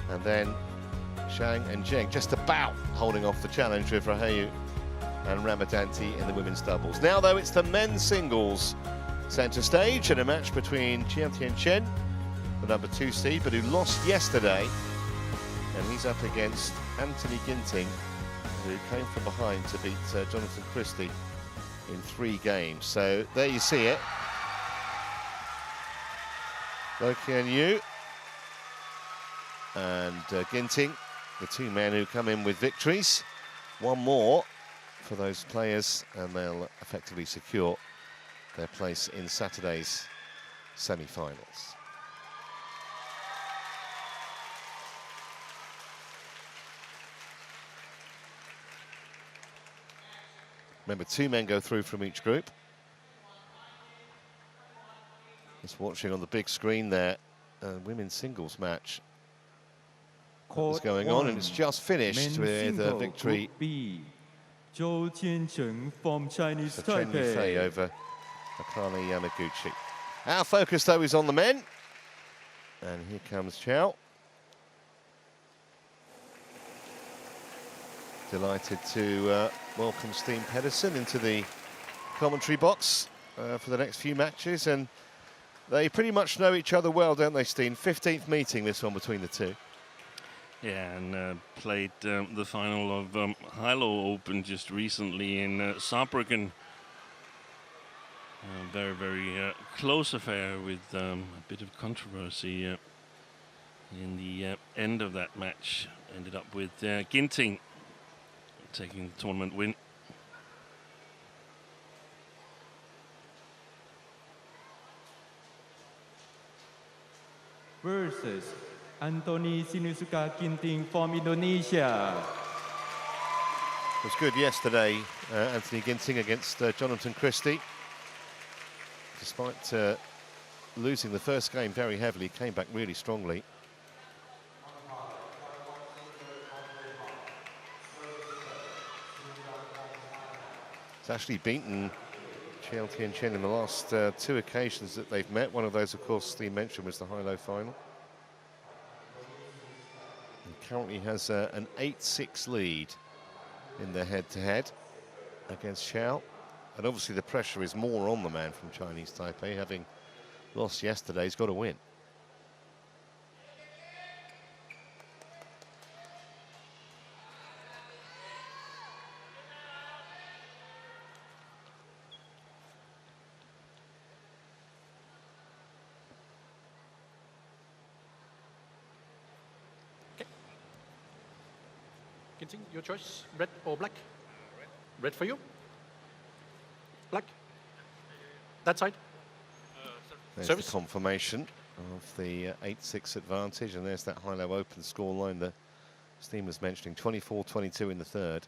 And then Zhang and Zheng just about holding off the challenge with Rahayu and Ramadanti in the women's doubles. Now, though, it's the men's singles centre stage and a match between Chou Tien Chen, the #2 seed, but who lost yesterday. And he's up against Anthony Ginting, who came from behind to beat Jonathan Christie in 3 games. So there you see it. Lo Kian Yu and Ginting, the 2 men who come in with victories. 1 more for those players, and they'll effectively secure their place in Saturday's semi-finals. Remember, 2 men go through from each group. Just watching on the big screen there, women's singles match is going on, and it's just finished with a victory Chou Tien Chen from Chinese for Chen Taipei Yufei over Akane Yamaguchi. Our focus, though, is on the men. And here comes Chou. Delighted to welcome Steen Pedersen into the commentary box for the next few matches. And they pretty much know each other well, don't they, Steen? 15th meeting, this one, between the 2. Yeah, and played the final of Hilo Open just recently in Saarbrücken. Very, very close affair with a bit of controversy in the end of that match. Ended up with Ginting taking the tournament win. versus Anthony Sinisuka Ginting from Indonesia. It was good yesterday, Anthony Ginting against Jonathan Christie. Despite losing the first game very heavily, came back really strongly. He's actually beaten Chou Tien Chen in the last 2 occasions that they've met. One of those, of course, Steve mentioned, was the high-low final. He currently has an 8-6 lead in their head-to-head against Chou. And obviously the pressure is more on the man from Chinese Taipei. Having lost yesterday, he's got to win. Ginting, your choice, red or black? Red for you. Black. That side. There's Service. the confirmation of the 8-6 advantage, and there's that high-low open scoreline that Steen was mentioning, 24-22 in the third.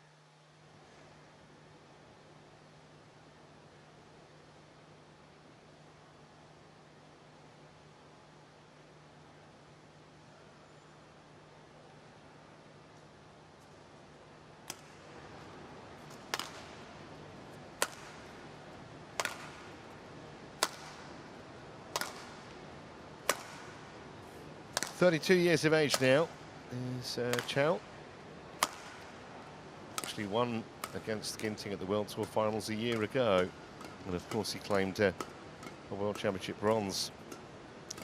"32 years of age now is Chou. Actually won against Ginting at the World Tour finals a year ago. And of course he claimed a World Championship bronze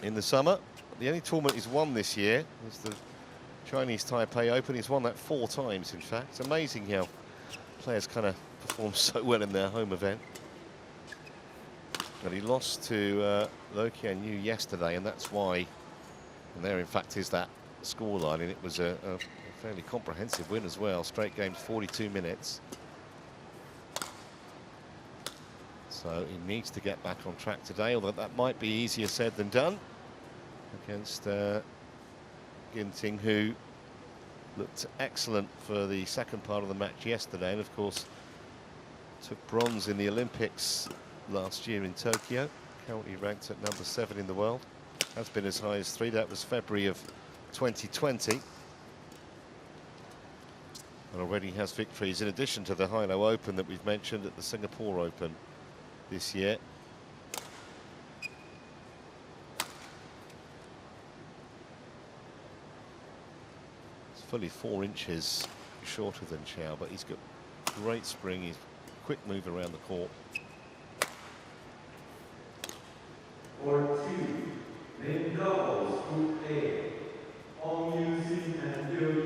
in the summer. The only tournament he's won this year is the Chinese Taipei Open. He's won that 4 times, in fact. It's amazing how players kind of perform so well in their home event. But he lost to Lo Kian Yu yesterday, and that's why. And there, in fact, is that scoreline, and it was a fairly comprehensive win as well. Straight games, 42 minutes. So he needs to get back on track today, although that might be easier said than done against Ginting, who looked excellent for the second part of the match yesterday, and of course took bronze in the Olympics last year in Tokyo. Currently ranked at #7 in the world. Has been as high as 3. That was February of 2020. And already has victories in addition to the high-low open that we've mentioned at the Singapore Open this year. fully 4 inches shorter than Chou, but he's got great spring. He's quick move around the court.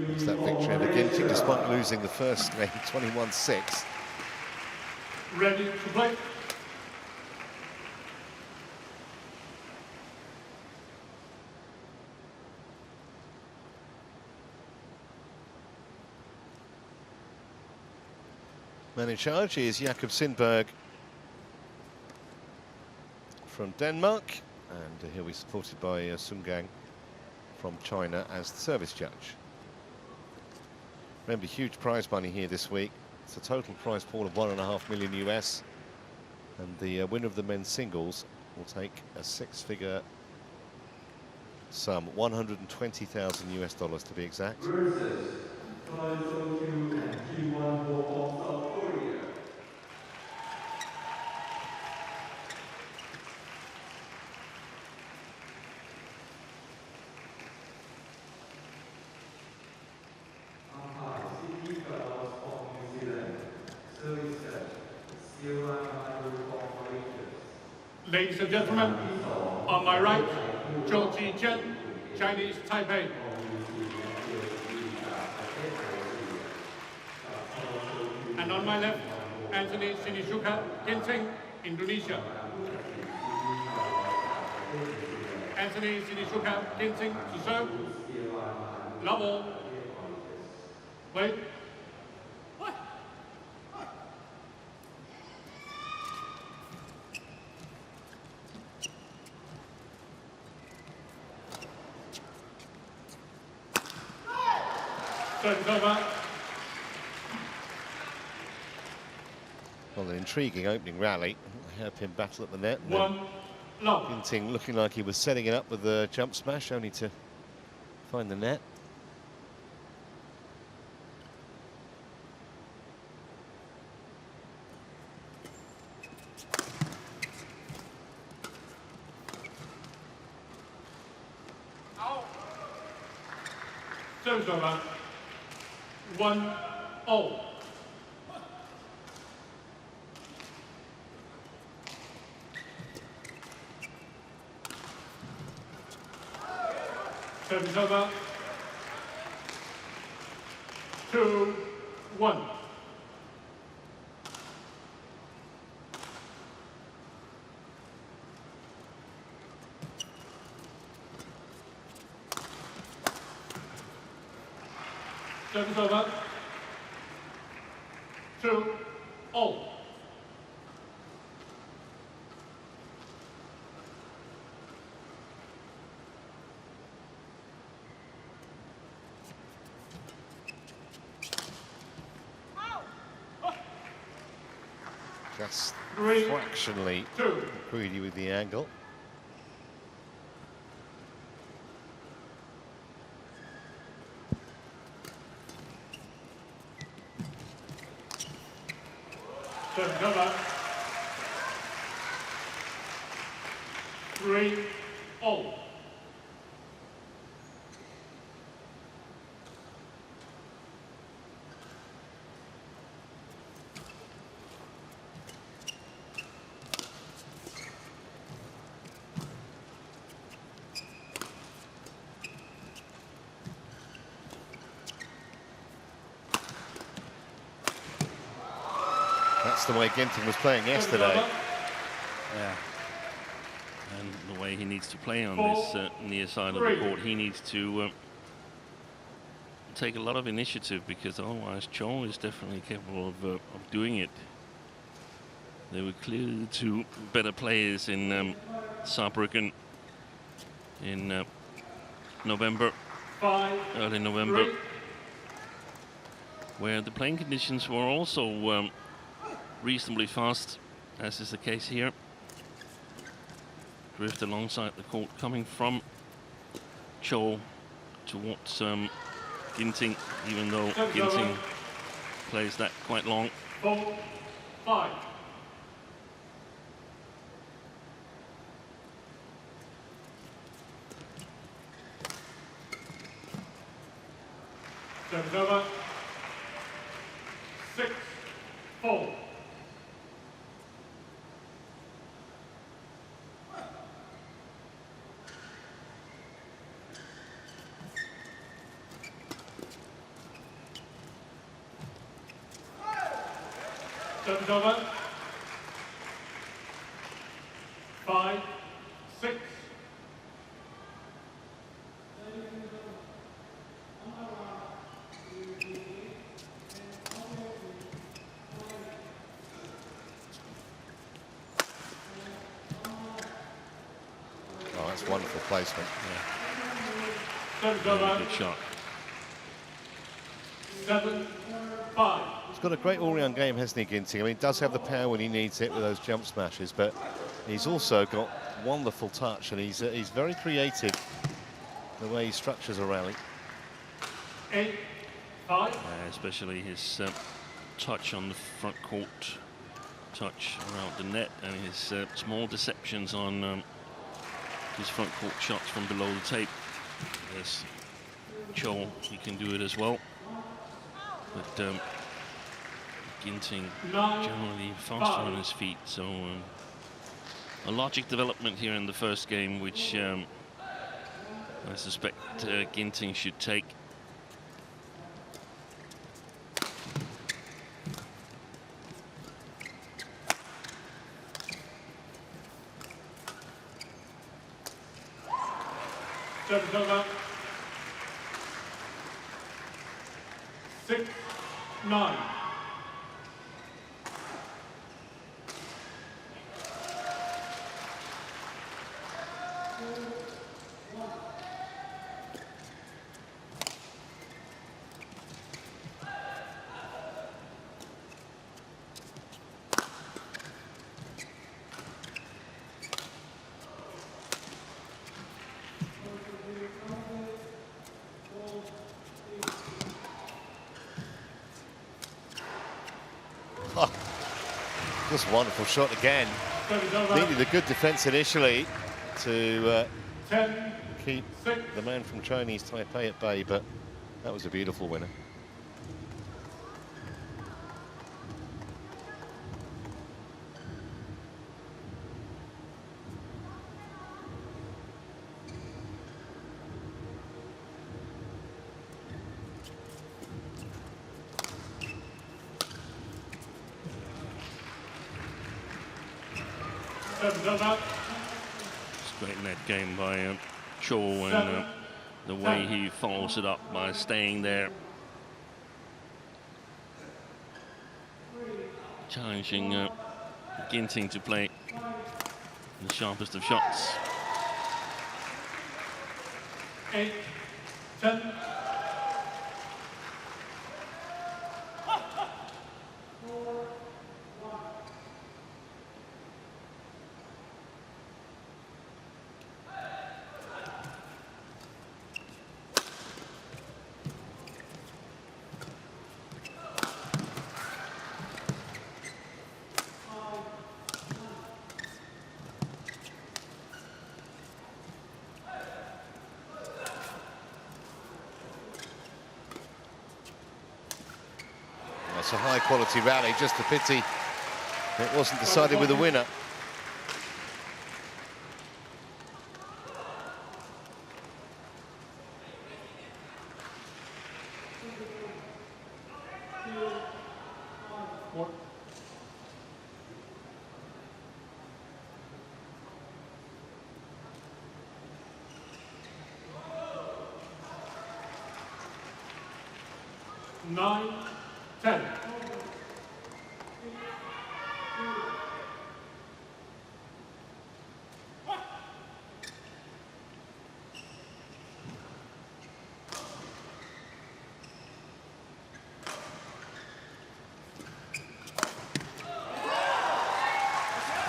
It's that victory over Ginting despite losing the first game 21-6. Ready to play. Man in charge is Jakob Sindberg from Denmark, and he'll be supported by Sun Gang from China as the service judge. Remember, huge prize money here this week. It's a total prize pool of $1.5 million US, and the winner of the men's singles will take a 6-figure sum, 120,000 US dollars to be exact. Ladies and gentlemen, on my right, Chou Tien Chen, Chinese Taipei. And on my left, Anthony Sinisuka Ginting, Indonesia. Anthony Sinisuka Ginting to serve. Love all. Wait. What? Service over. Well, an intriguing opening rally. Hairpin battle at the net. One love. Ginting looking like he was setting it up with the jump smash, only to find the net. Service over. 1-0. Service over. 2-1. Service over. 2-0. Just 3, fractionally 2. greedy with the angle. Service over. 3-0. That's the way Ginting was playing yesterday. Yeah. And the way he needs to play on this near side of the court, he needs to take a lot of initiative, because otherwise Chou is definitely capable of doing it. They were clearly the two better players in Saarbrücken in November, 5, early November, 3. where the playing conditions were also reasonably fast, as is the case here. Drift alongside the court coming from Chou towards Ginting, even though Ginting plays that quite long. 4, 5. Service over. 6-4. Service over. 5-6. Oh, that's wonderful placement. Service Very over. good shot. 7-5. He's got a great all-round game, hasn't he, Ginting? I mean, he does have the power when he needs it with those jump smashes, but he's also got wonderful touch, and he's very creative the way he structures a rally. 8-5. Especially his touch on the front court, touch around the net, and his small deceptions on his front court shots from below the tape. Yes, Chou, he can do it as well. But Ginting generally faster on his feet, so a logic development here in the first game, which I suspect Ginting should take. Service over. 6-9. Just a wonderful shot again. Service over. Needed a good defense initially to 10-6. keep the man from Chinese Taipei at bay, but that was a beautiful winner. Service over. It's a great net game by Chou, and the way he follows it up by staying there, challenging Ginting to play the sharpest of shots. 8-10. It's a high-quality rally, just a pity it wasn't decided with a winner. What? Nine, 10.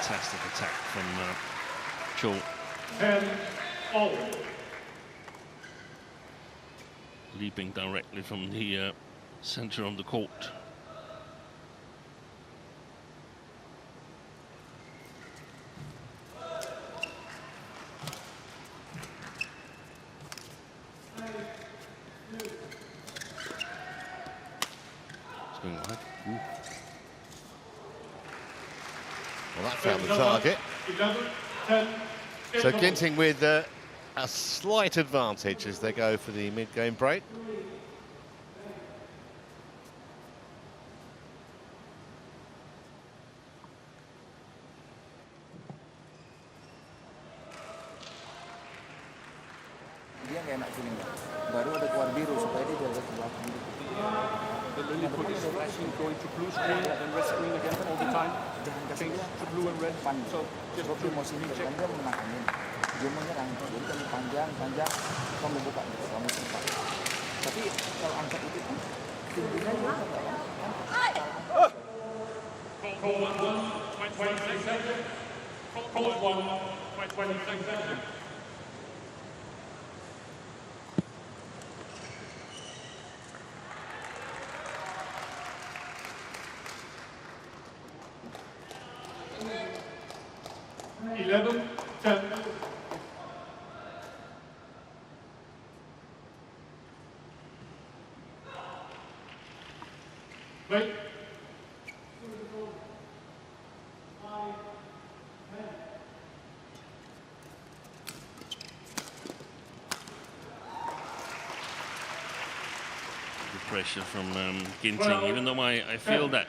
Fantastic attack from Chou. 10-all. Leaping directly from the center of the court. going wide. Ooh. Well, that found the target. 11, 10, So Ginting with a slight advantage as they go for the mid-game break. Dia nggak enak feelingnya. Baru ada keluar biru supaya dia jaga ke belakang gitu. The lily put his flashing going to blue screen and red screen again all the time. Jangan kasih Change dia to blue and red. pan. So just Sebab emosi dia kan dia menangani. Dia menyerang. Jadi kalau panjang, kamu buka gitu, kamu sempat. Tapi kalau angkat itu kan tingginya juga nggak kan? call 1, 26 seconds. Call 1, 26 seconds. Eleven, 10. Wait. The pressure from Ginting, even though I feel that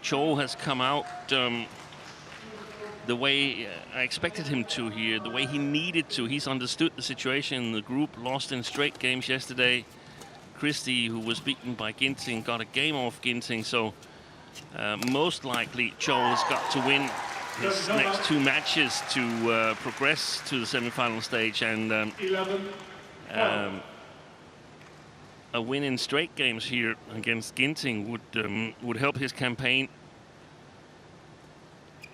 Chou has come out the way I expected him to here, the way he needed to. He's understood the situation in the group, lost in straight games yesterday. Christie, who was beaten by Ginting, got a game off Ginting, so most likely Chou has got to win his next 2 matches to progress to the semi-final stage, and 11, a win in straight games here against Ginting would help his campaign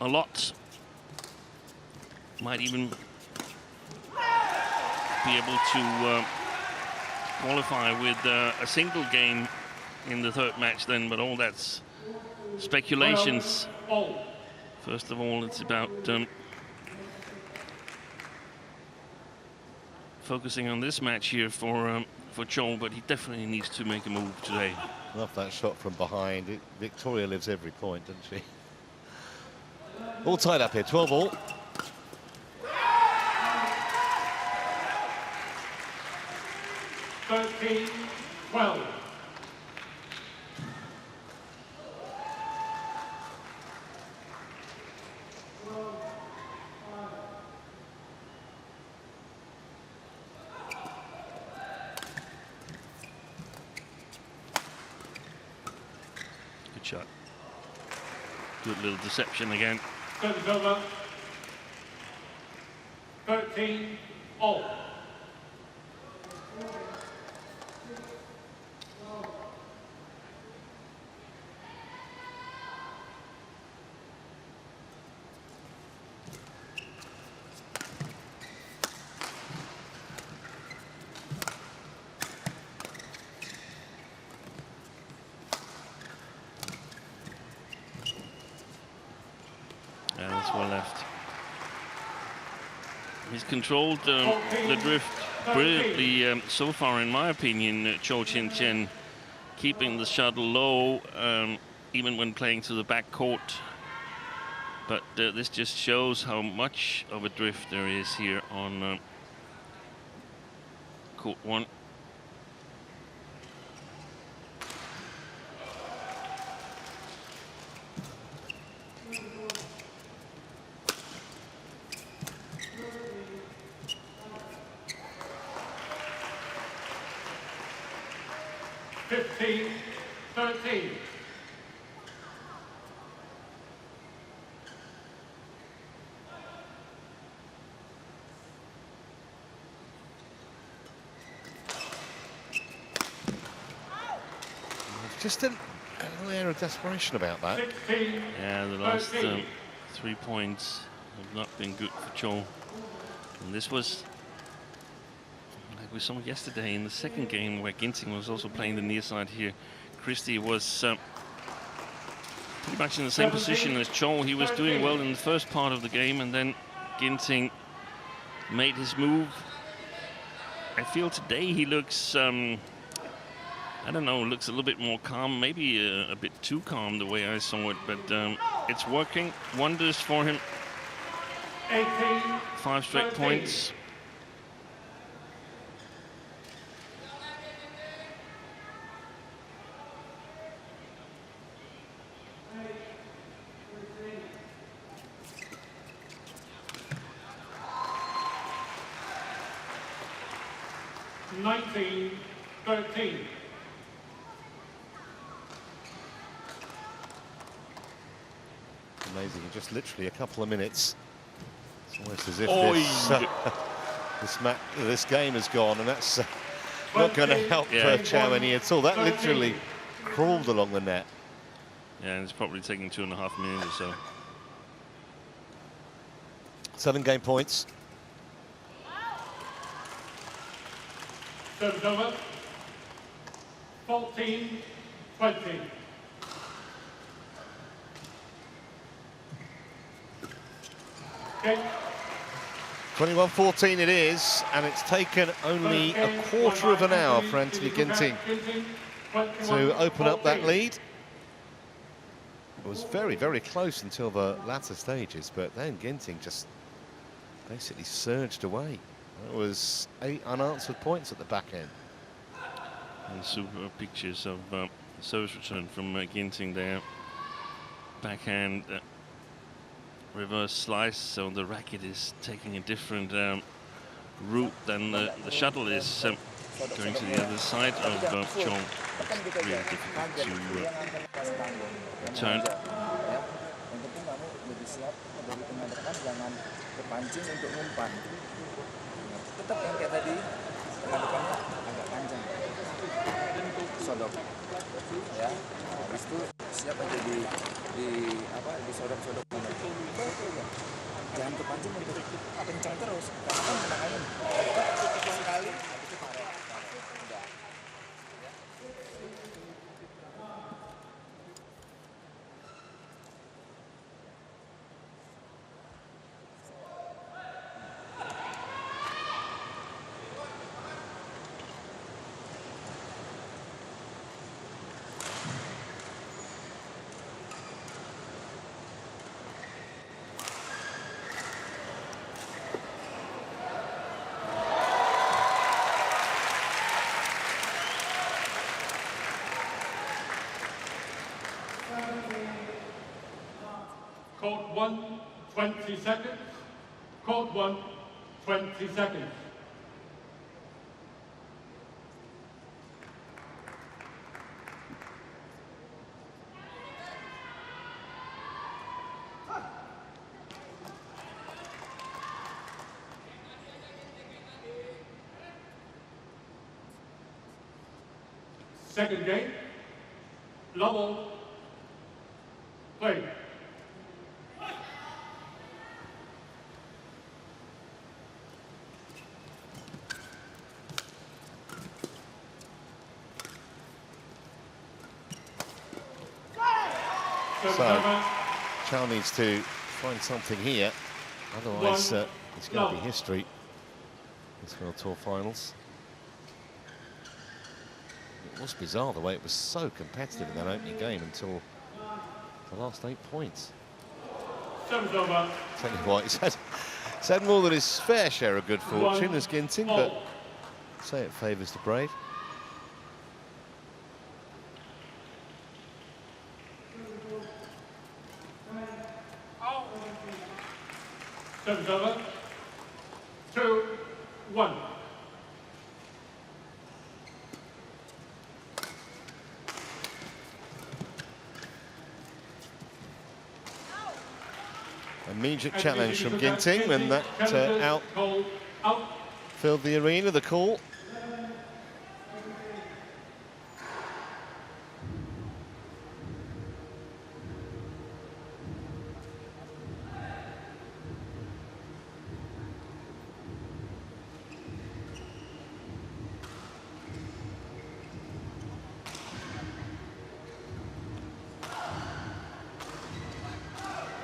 a lot. Might even be able to qualify with a single game in the 3rd match then, but all that's speculations. all. First of all, it's about focusing on this match here for Chou, but he definitely needs to make a move today. Love that shot from behind. Victoria lives every point, doesn't she? All tied up here, 12 all. Thirteen, 12. Good shot. Good little deception again. Service over. 13, all. And it's well left. He's controlled the drift brilliantly so far, in my opinion, Chou Tien Chen, keeping the shuttle low, even when playing to the back court. But this just shows how much of a drift there is here on court 1. Fifteen, 13. Just an air of desperation about that. 16, Yeah, the last 13. 3 points have not been good for Chou. And this was, like we saw yesterday in the 2nd game, where Ginting was also playing the near side here. Christie was pretty much in the same position as Chou. He was doing well in the first part of the game, and then Ginting made his move. I feel today he looks I don't know, looks a little bit more calm, maybe a bit too calm the way I saw it, but it's working wonders for him. 18. 5 straight 13. points. Nineteen, 13. Amazing, in just literally a couple of minutes. It's almost as if this game has gone, and that's not going to help Chou any at all. That literally crawled along the net. Yeah, and it's probably taking 2.5 minutes or so. 7 game points. Service over. 14, 20. Okay. 21-14 it is, and it's taken only a quarter of an hour for Anthony Ginting to open up that lead. It was very, very close until the latter stages, but then Ginting just basically surged away. It was 8 unanswered points at the back end. And super pictures of service return from Ginting there. Backhand reverse slice, so the racket is taking a different route than the shuttle is going to the other side of Chou. It's really difficult to return. Yang penting kamu lebih siap dari penyanderkan, jangan kepancing untuk ngumpan. Tetap yang kayak tadi, penyanderkannya agak panjang. Sodok. Ya. Habis itu siap aja disodok-sodok. Jangan kepancing untuk kencang terus, karena kan kena angin. Sekali, habis itu karet. Udah. Court 1, 20 seconds. Court 1, 20 seconds. Second game, level, play. So, Chou needs to find something here, otherwise it's going to be history, this World Tour Finals. It was bizarre the way it was so competitive in that opening game until the last 8 points. Tell you what, he's had more than his fair share of good fortune as Ginting, but say it favours the brave. Service over. 2, 1. Immediate challenge from Ginting, and that filled the arena, the call.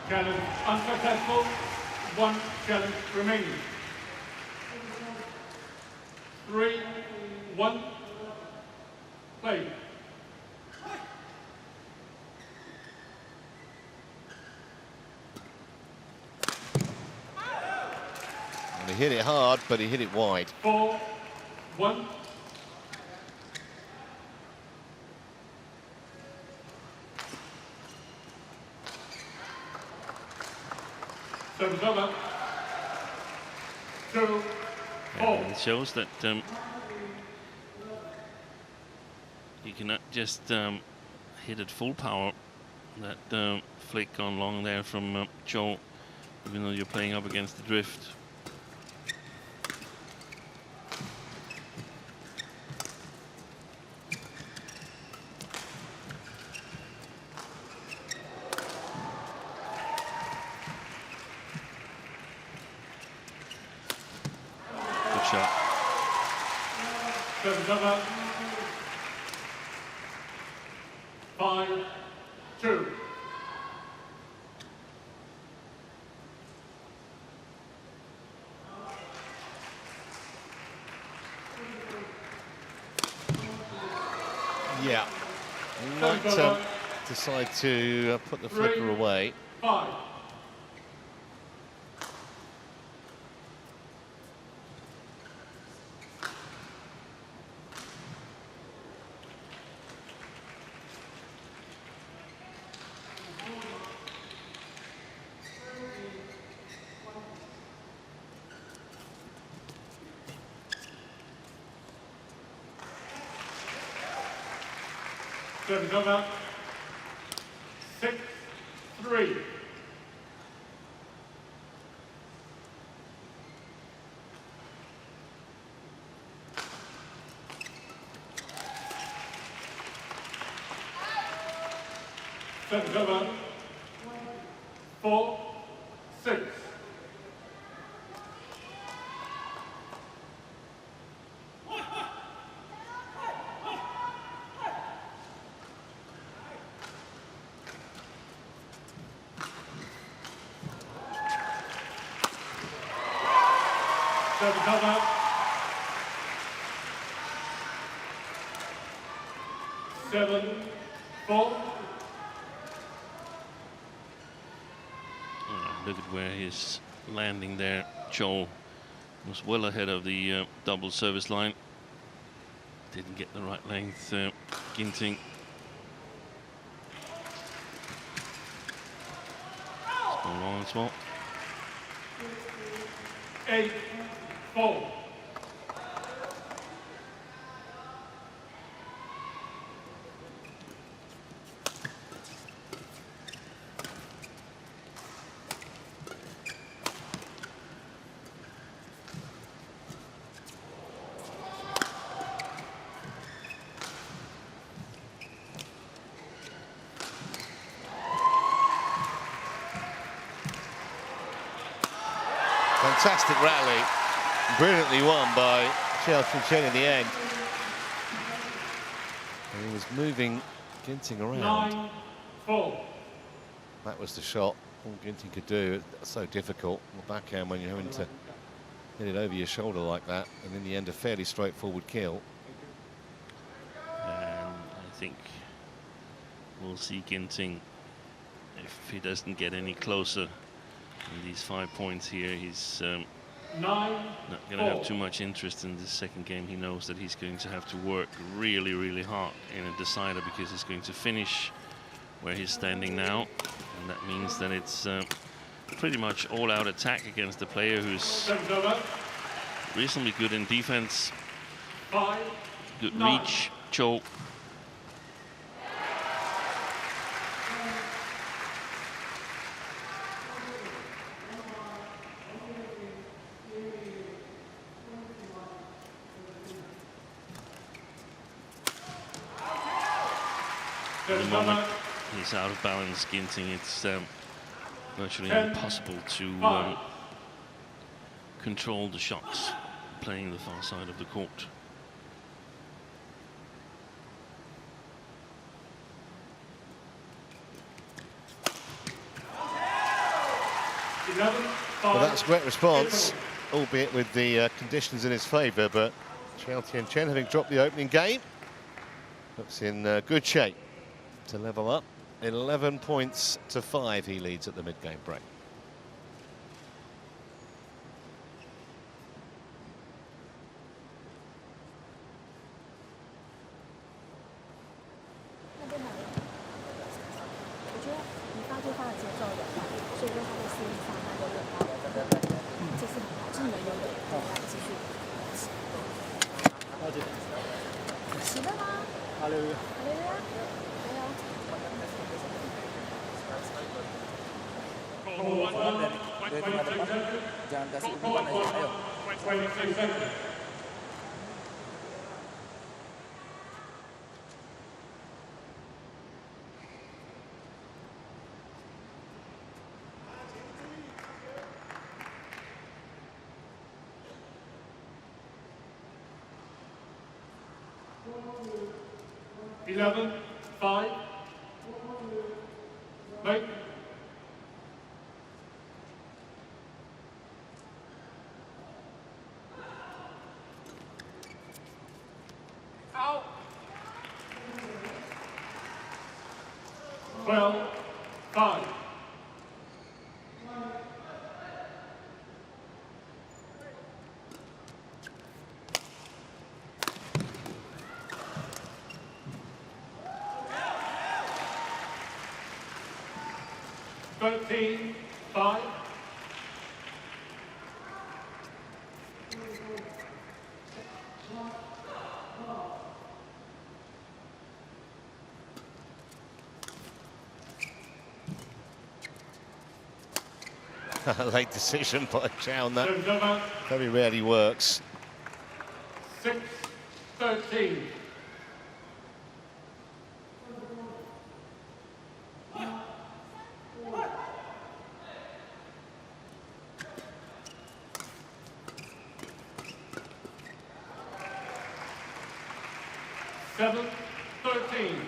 Challenge unsuccessful. 1 challenge remaining. 3, 1. play. And he hit it hard, but he hit it wide. 4-1. Service over. 2-4. And it shows that you cannot just hit at full power. That flick on long there from Chou, even though you're playing up against the drift. Good shot. Service over. 5-2. Yeah. He might decide to put the flicker away. 5. Service over. 6-3. Service over. 4-6. Service over. 7-4. Look at where he's landing there. Chou was well ahead of the double service line. Didn't get the right length. Ginting. It's gone long as well. 8-4. Fantastic rally, brilliantly won by Chou Tien Chen in the end. And he was moving Ginting around. 9-4. That was the shot all Ginting could do. It's so difficult on the backhand when you're having to hit it over your shoulder like that, and in the end a fairly straightforward kill. And I think we'll see Ginting, if he doesn't get any closer in these 5 points here, he's not going to have too much interest in this second game. He knows that he's going to have to work really, really hard in a decider, because he's going to finish where he's standing now, and that means that it's pretty much all-out attack against a player who's reasonably good in defense, good reach. Chou. At the moment, he's out of balance, Ginting. It's virtually impossible to control the shots playing the far side of the court. Well, that's a great response, albeit with the conditions in his favour, but Chou Tien Chen, having dropped the opening game, Looks in good shape to level up. 11 points to 5 he leads at the mid-game break. Dari tengah depan, jangan kasih umpan aja, ayo. 22 seconds. Eleven, 5. Make. Out. 12, 5. Thirteen, 5. Late decision by Chou. That Sinisuka, very rarely works. 6, 13. Seven, 13.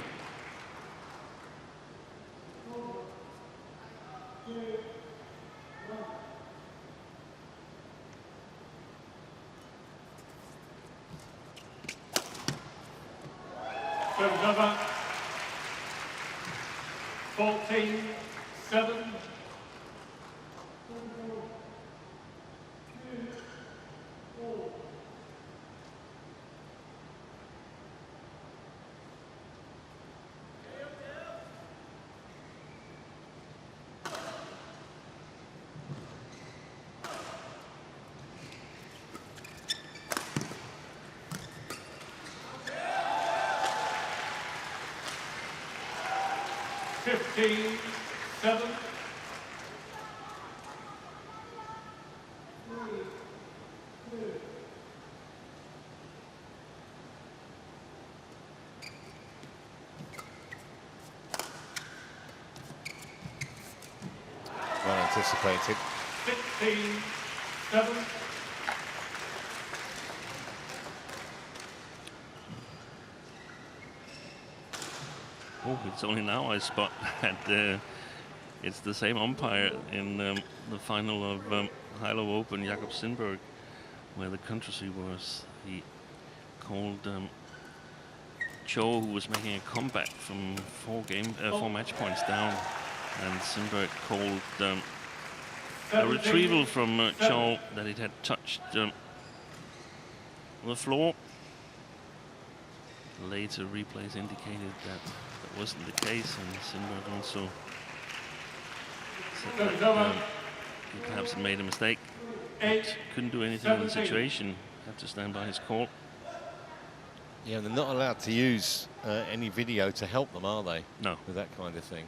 Sinisuka, 14, 7. Fifteen, 7. Well anticipated. 16, 7. Oh, it's only now I spot that it's the same umpire in the final of Hilo Open, Jakob Sindberg, where the controversy was he called Chou, who was making a comeback from 4 match points down, and Sindberg called a retrieval from Chou that it had touched the floor. Later replays indicated that that wasn't the case, and Sindberg also said that he perhaps had made a mistake, but couldn't do anything in the situation, had to stand by his call. Yeah, they're not allowed to use any video to help them, are they? No. With that kind of thing.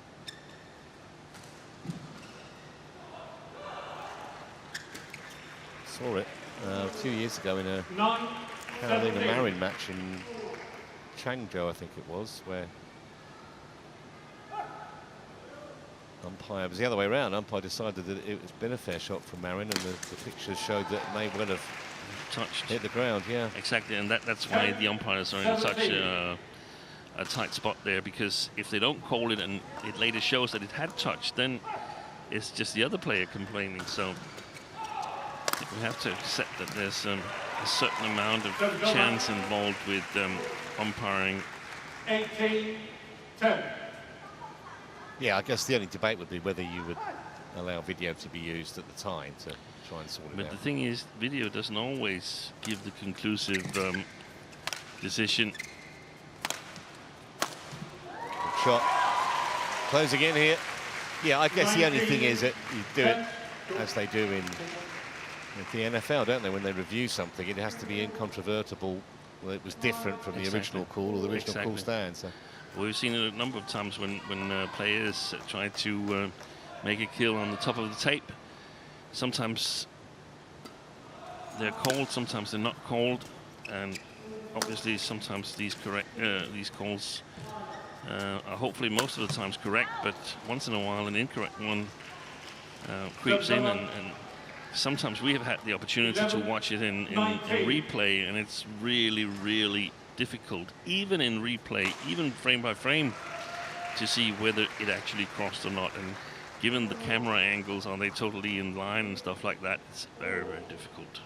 Saw it a few years ago in a 9, Carolina 17. Marin match in Changzhou, I think it was, where umpire, it was the other way around. Umpire decided that it's been a fair shot from Marin, and the pictures showed that it may well have Touched. hit the ground, yeah. Exactly, and that's why the umpires are in such a tight spot there, because if they don't call it and it later shows that it had touched, then it's just the other player complaining. So I think we have to accept that there's a certain amount of chance involved with umpiring 18-10. Yeah, I guess the only debate would be whether you would allow video to be used at the time to try and sort it But out. the thing is, video doesn't always give the conclusive decision. Good shot. Closing in here. Yeah, I guess the only thing is that you do it as they do in the NFL, don't they? When they review something, it has to be incontrovertible. Well, it was different from the original call or the original call stand. So. We've seen it a number of times when players try to make a kill on the top of the tape. Sometimes they're called, sometimes they're not called, and obviously sometimes these calls are hopefully most of the times correct, but once in a while an incorrect one creeps in, and sometimes we have had the opportunity to watch it in replay, and it's really, really difficult, even in replay, even frame by frame, to see whether it actually crossed or not. And given the camera angles, are they totally in line and stuff like that, it's very, very difficult.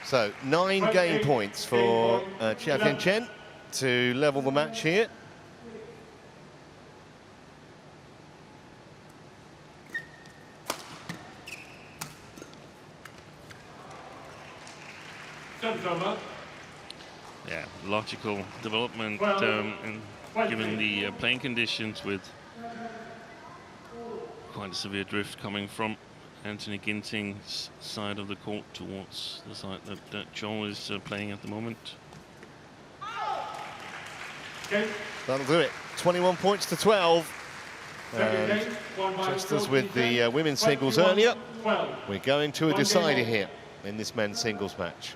So 9 game points for Chou Tien Chen to level the match here. Yeah, logical development, and given the playing conditions, with quite a severe drift coming from Anthony Ginting's side of the court towards the side that Chou is playing at the moment. That'll do it. 21 points to 12. And just as with the women's singles earlier, we're going to a decider here in this men's singles match.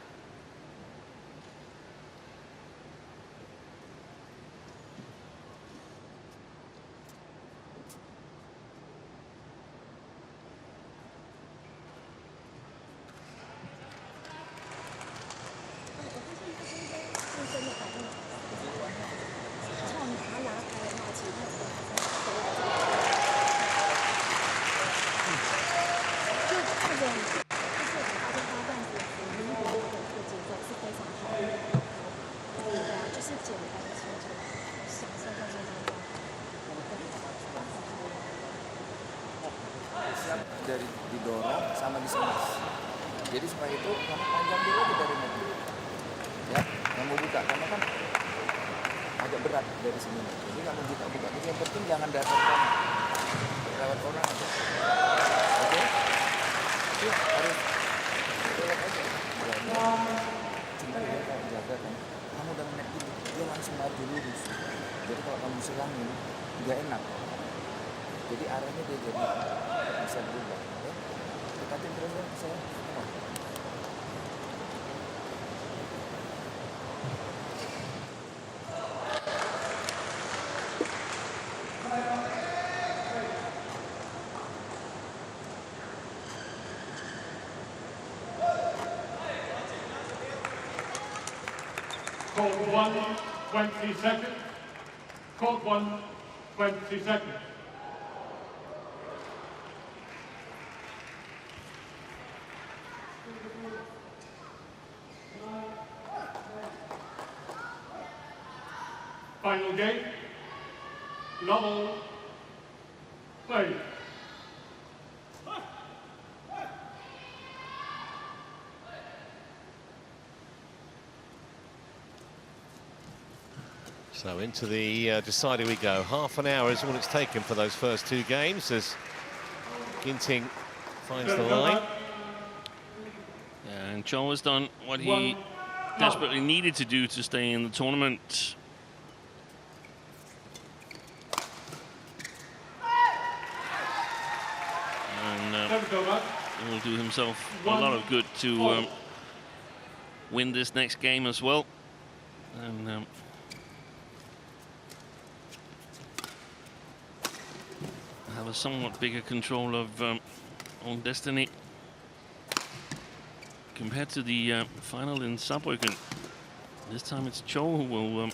Dari didorong sama dismas. Jadi supaya itu kamu panjang dulu aja dari net dulu. Ya, kamu buka karena kan agak berat dari sini. Jadi kamu buka. Jadi yang penting jangan dasar kamu lewat orang aja. Oke? Itu harus lewat aja. Cuma ya kalau jaga kan, kamu udah net dulu, dia langsung maju lurus. Jadi kalau kamu silangin, nggak enak. Jadi arahnya dia jadi bisa berubah. Ya? Dekatin terus ya, saya. Court 1, 20 seconds. Court 1, 20 seconds. Final game. Level. Play. So into the decider we go. Half an hour is all it's taken for those first 2 games as Ginting finds the line. And Chou has done what he desperately needed to do to stay in the tournament. And it will do himself a lot of good to win this next game as well. And have a somewhat bigger control of own destiny compared to the final in Saarbrücken. This time it's Chou who will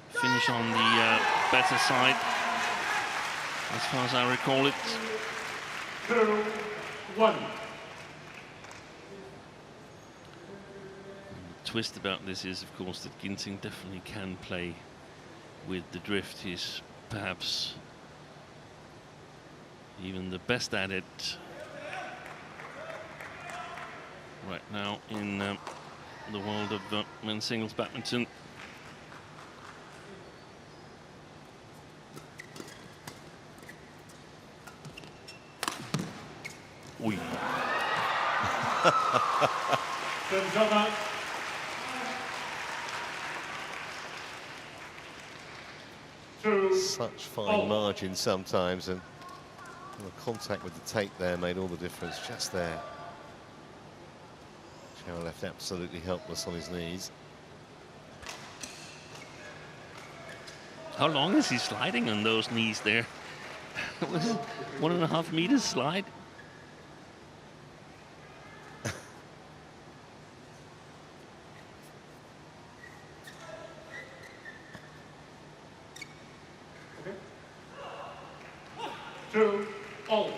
finish on the better side, as far as I recall it. 2-1. The twist about this is, of course, that Ginting definitely can play with the drift. He's perhaps even the best at it right now in the world of men's singles badminton. Ui. Such fine margin sometimes, and the contact with the tape there made all the difference just there. Chou left absolutely helpless on his knees. How long is he sliding on those knees there? It was 1.5 meters slide. Two, all.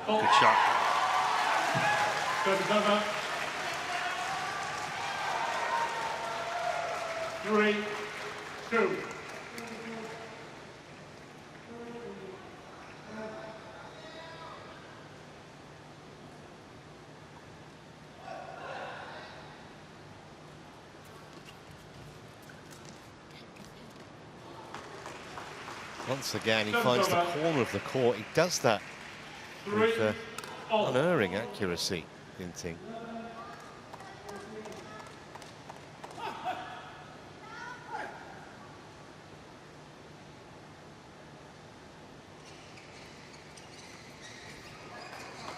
Good shot. Good cover. 3-2. Once again, he finds the corner of the court. He does that with unerring accuracy, Ginting.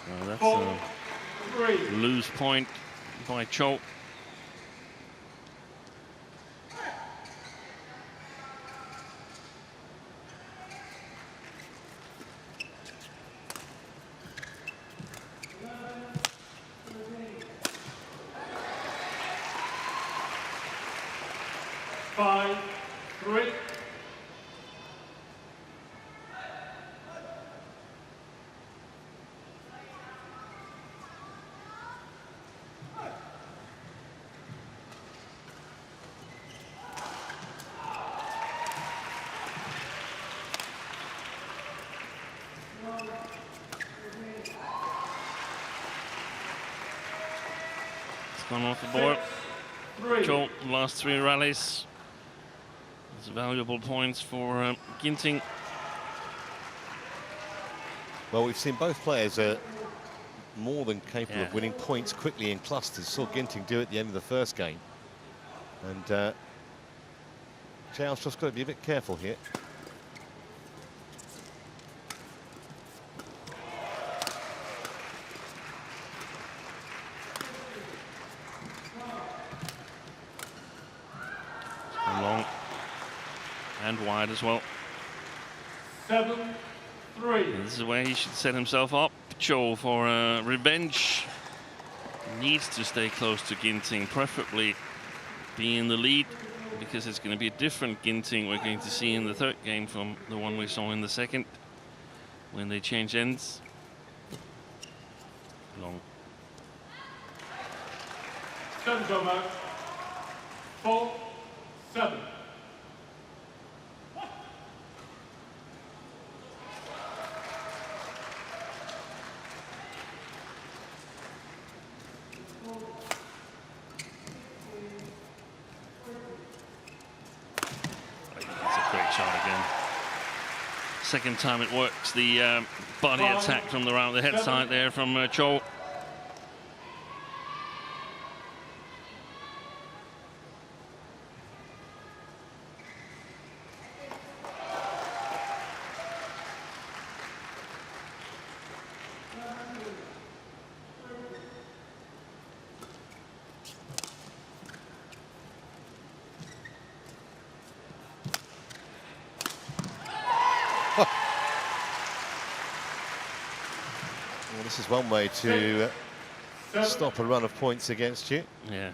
Well, that's a loose point by Chou. Gone off the board. Chou, last 3 rallies. It's valuable points for Ginting. Well, we've seen both players more than capable of winning points quickly in clusters. Saw Ginting do it at the end of the first game. And Chou's just got to be a bit careful here. Long and wide as well. 7-3. This is where he should set himself up, Chou, for revenge. Needs to stay close to Ginting, preferably be in the lead, because it's going to be a different Ginting we're going to see in the third game from the one we saw in the second, when they change ends. Long. Service over. 4-7. Second time it works, the body attack from the round the head side there from Chou. Well, this is one way to stop a run of points against you. Yeah.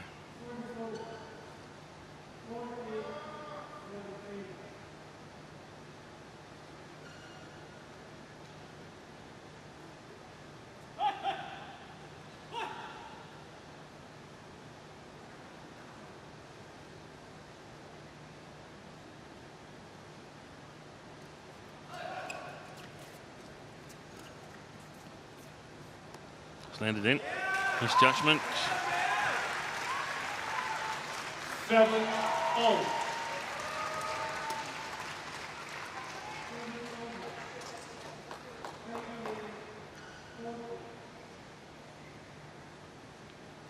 Landed in. Misjudgment. 7-0.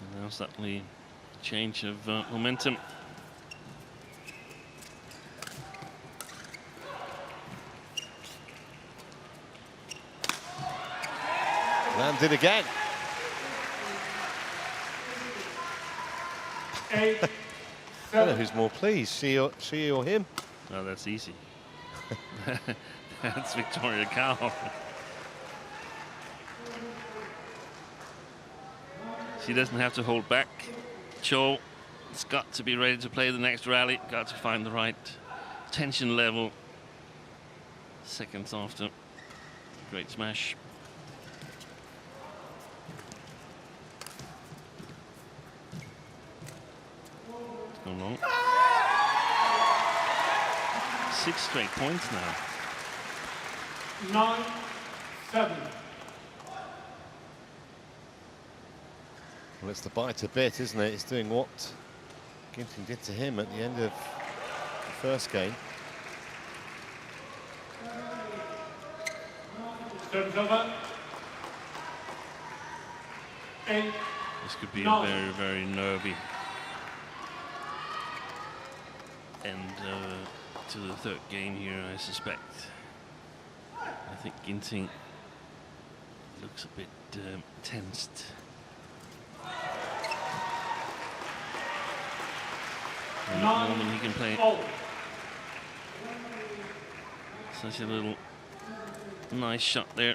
And now suddenly a change of momentum. Landed again. 8, I don't know 7. who's more pleased, she or him. Oh, that's easy. That's Victoria Cow. She doesn't have to hold back. Chou has got to be ready to play the next rally. Got to find the right tension level. Seconds after. Great smash. It's gone long. 6 straight points now. 9-7. Well, it's the bite a bit, isn't it? It's doing what Ginting did to him at the end of the first game. Service over. 8. This could be a No. very, very nervy end to the third game here, I suspect. I think Ginting looks a bit tensed. And at the moment he can play 9-0. such a little nice shot there.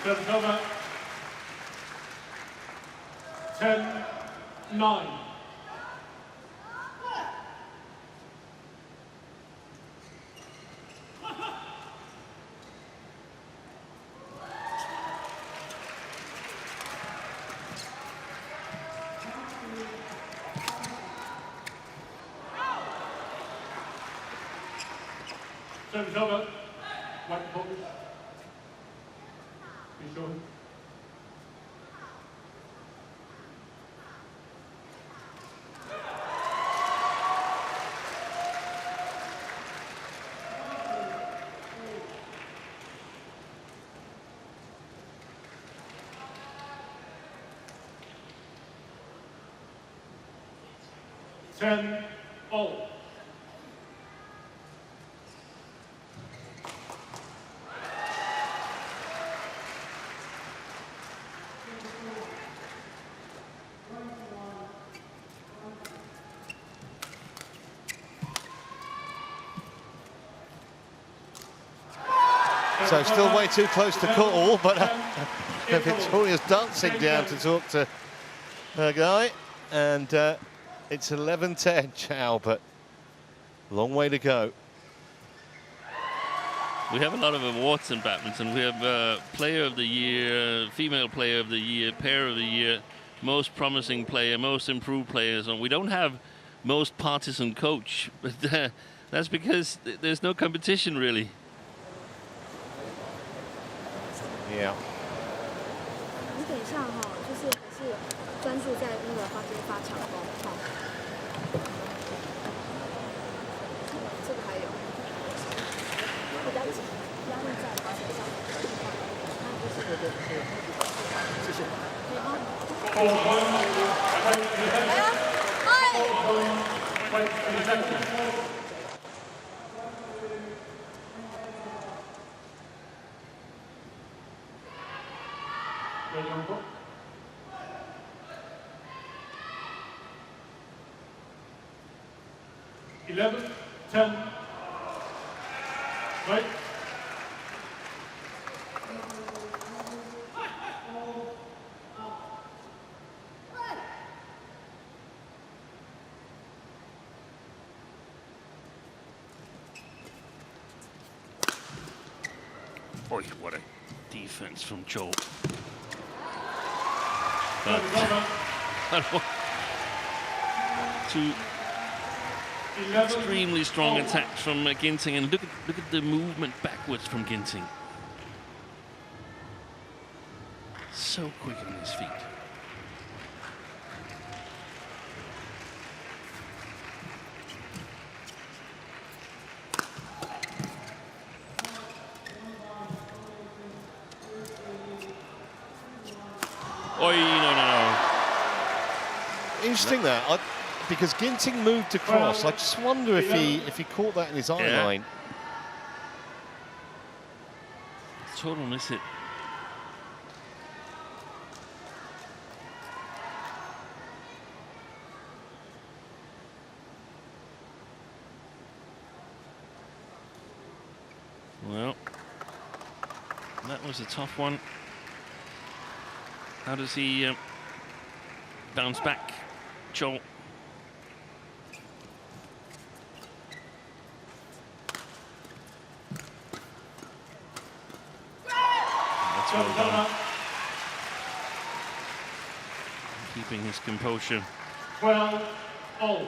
Service over. 10-9. Service over. White ball. Be sure. Ten all. So still way too close to call, but Victoria's dancing down to talk to her guy, and it's 11-10 Chou, but long way to go. We have a lot of awards in badminton. We have Player of the Year, Female Player of the Year, Pair of the Year, Most Promising Player, Most Improved Players. And we don't have Most Partisan Coach, but that's because there's no competition really. Yeah. 你等一下哈，就是还是专注在那个发抢攻哈。这个还有，比较紧，压力在他身上。谢谢。来啊！哎。Very young book. Eleven, 10. Right. Boy, what a defense from Chou. Service over. Two 11. extremely strong attacks from Ginting, and look at the movement backwards from Ginting. So quick on his feet. Oh, no. Interesting that, because Ginting moved across. I just wonder if he caught that in his eye line. Total miss it. Well, that was a tough one. How does he bounce back, Chou? That's well done. Keeping his composure. 12, all.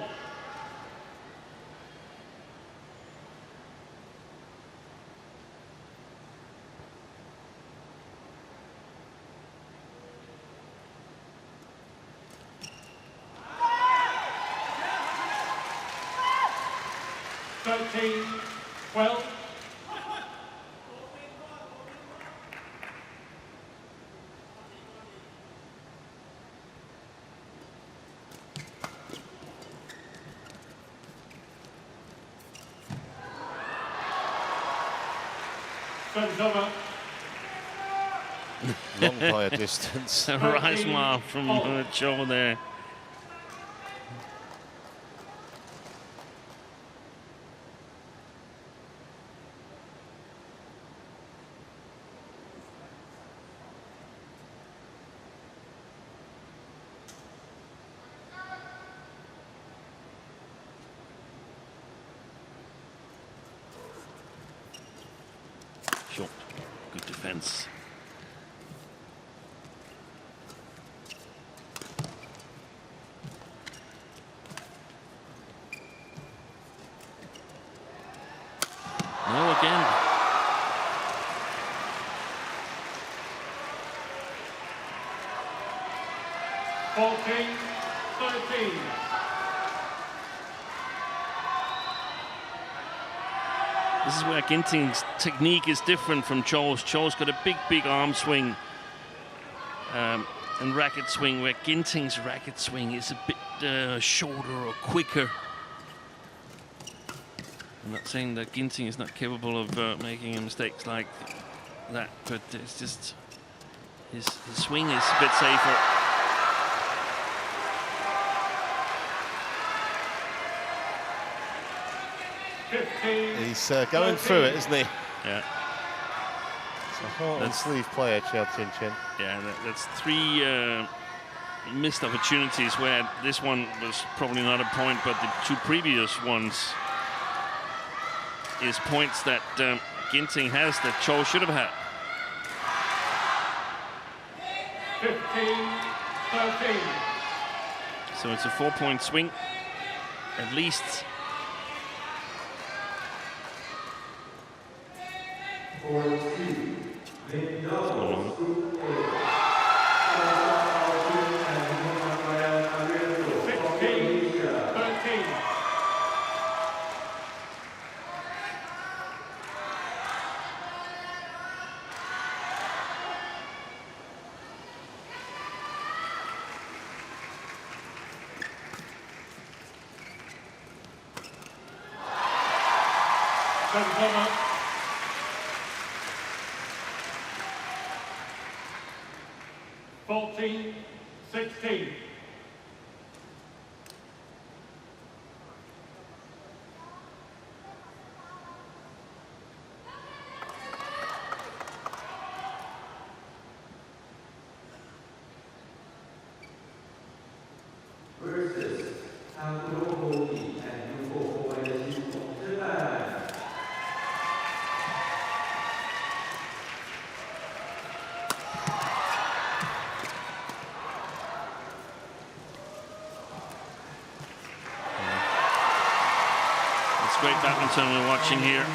Well. Service over. Long by a distance. A rise mark from Chou there. Short, good defense. No, again. Fourteen, 13. This is where Ginting's technique is different from Chou's. Chou's got a big arm swing and racket swing, where Ginting's racket swing is a bit shorter or quicker. I'm not saying that Ginting is not capable of making mistakes like that, but it's just his swing is a bit safer. He's going through it, isn't he? Yeah. It's a heart and sleeve player, Chou Tien Chen. Yeah, that's three missed opportunities, where this one was probably not a point, but the two previous ones is points that Ginting has that Chou should have had. 15, 13. So it's a 4-point swing, at least. 14-16. Great badminton we're watching here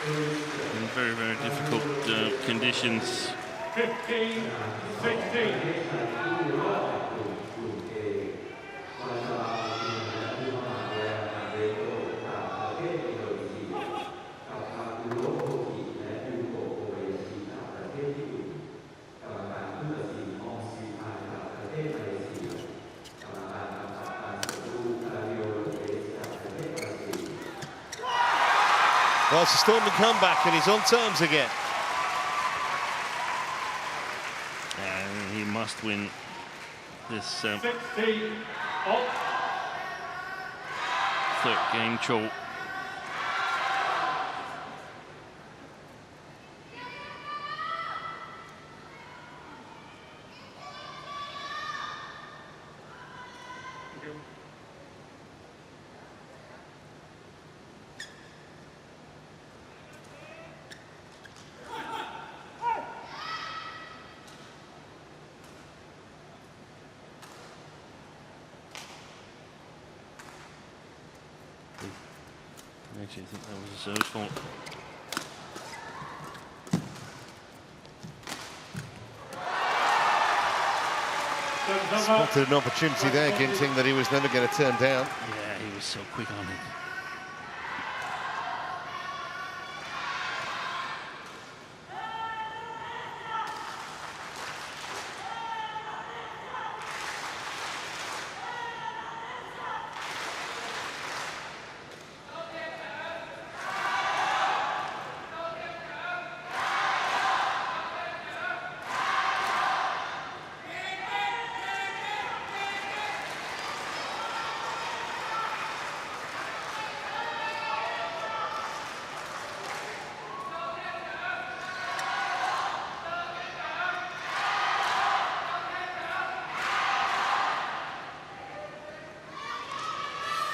in very, very difficult conditions. 15-16. Well, it's a Sudirman comeback and he's on terms again. And he must win this 16 third game, Chou. Actually, I think that was a serve fault. Spotted an opportunity there, Ginting, that he was never going to turn down. Yeah, he was so quick on it.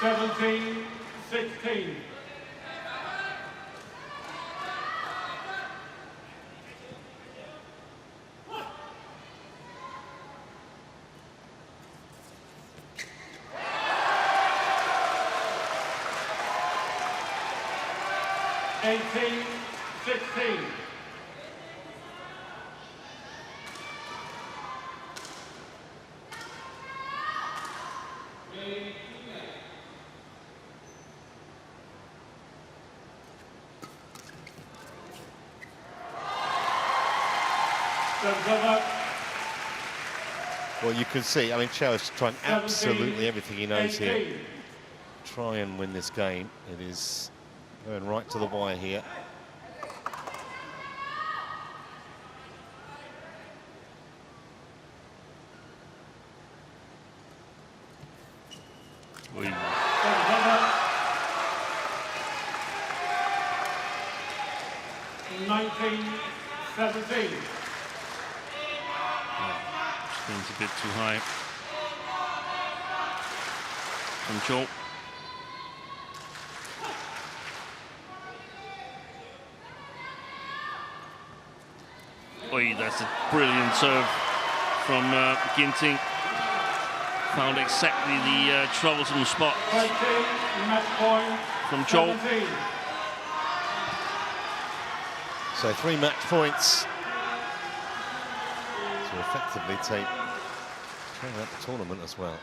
$17-16. $18-16. Well, you can see, I mean, Chou is trying absolutely everything he knows here. Try and win this game. It is going right to the wire here. We 19-17. Spins a bit too high from Chou. Oi, that's a brilliant serve from Ginting. Found exactly the troublesome spot 20, match point, from Chou. 17. So 3 match points to effectively take Chou out the tournament as well.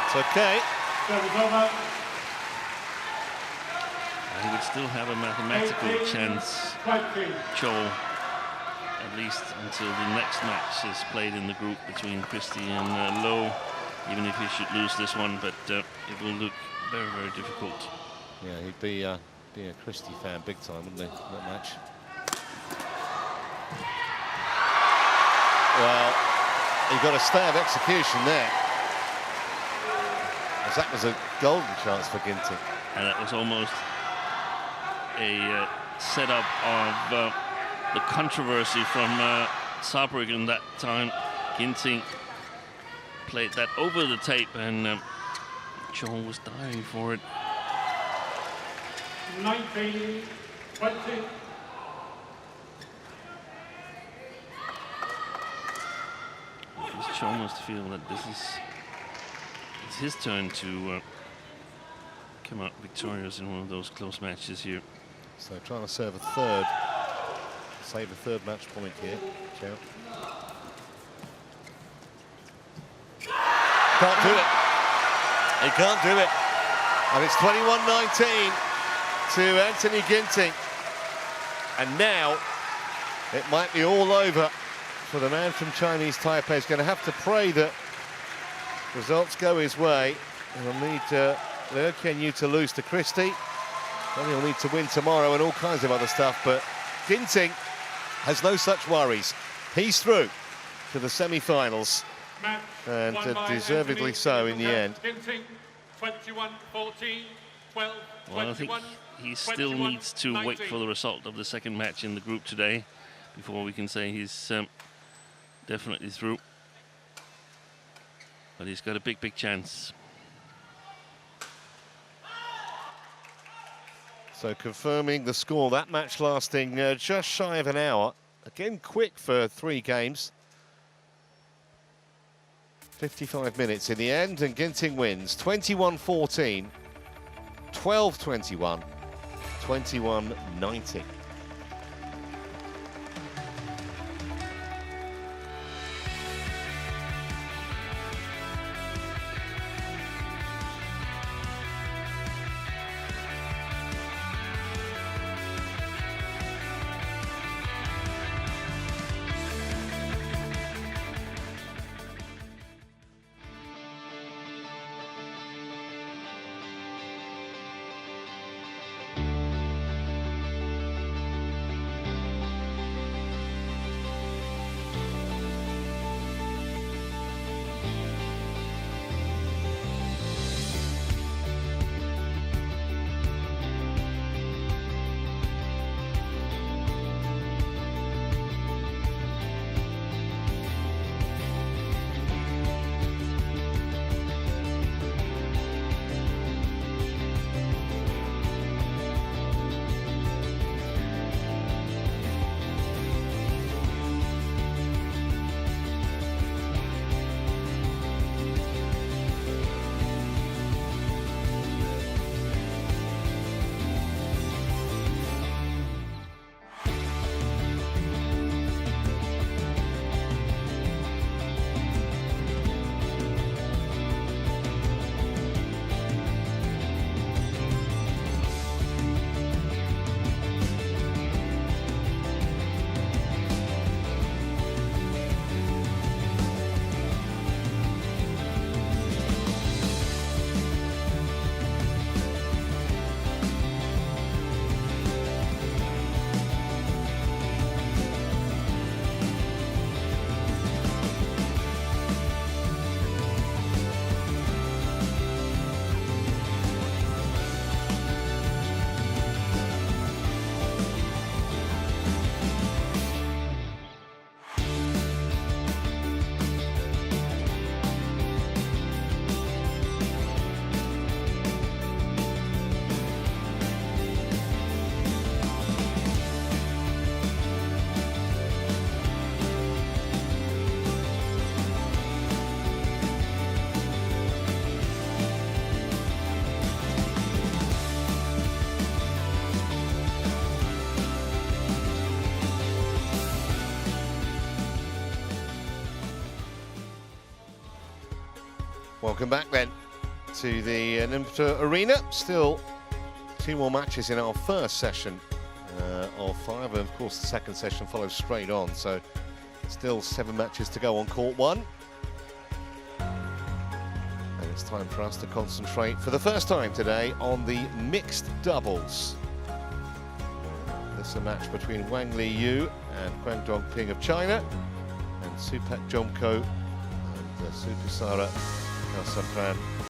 It's okay. Service over. He would still have a mathematical chance, 20. Chou, at least until the next match is played in the group between Christie and Lowe, even if he should lose this one, but it will look very, very difficult. Yeah, he'd be Be a Christie fan big time, wouldn't they, that match? Well, he got a stay of execution there, as that was a golden chance for Ginting. And that was almost a setup of the controversy from Saarbrücken that time. Ginting played that over the tape, and Chou was dying for it. 19, 20. Chou must feel that it's his turn to come out victorious in one of those close matches here. So trying to serve a third, save a third match point here. Chou. Can't do it. He can't do it. And it's 21-19 to Anthony Ginting. And now it might be all over for the man from Chinese Taipei. He's going to have to pray that results go his way. He'll need Liu Qianyu to lose to Christie. Then he'll need to win tomorrow and all kinds of other stuff. But Ginting has no such worries. He's through to the semi-finals. And deservedly so in the end. Ginting, 21-14, 12. Well, I think he still needs to wait for the result of the second match in the group today before we can say he's definitely through. But he's got a big chance. So confirming the score, that match lasting just shy of an hour. Again, quick for 3 games. 55 minutes in the end, and Ginting wins 21-14, 12-21, 21-19. Welcome back then to the Unlimited Arena. Still 2 more matches in our first session of 5, and of course the second session follows straight on, so still 7 matches to go on court 1. And it's time for us to concentrate for the first time today on the mixed doubles. This is a match between Wang Li Yu and Guang Dongping of China, and Supak Jomko and Supasara Kalsampran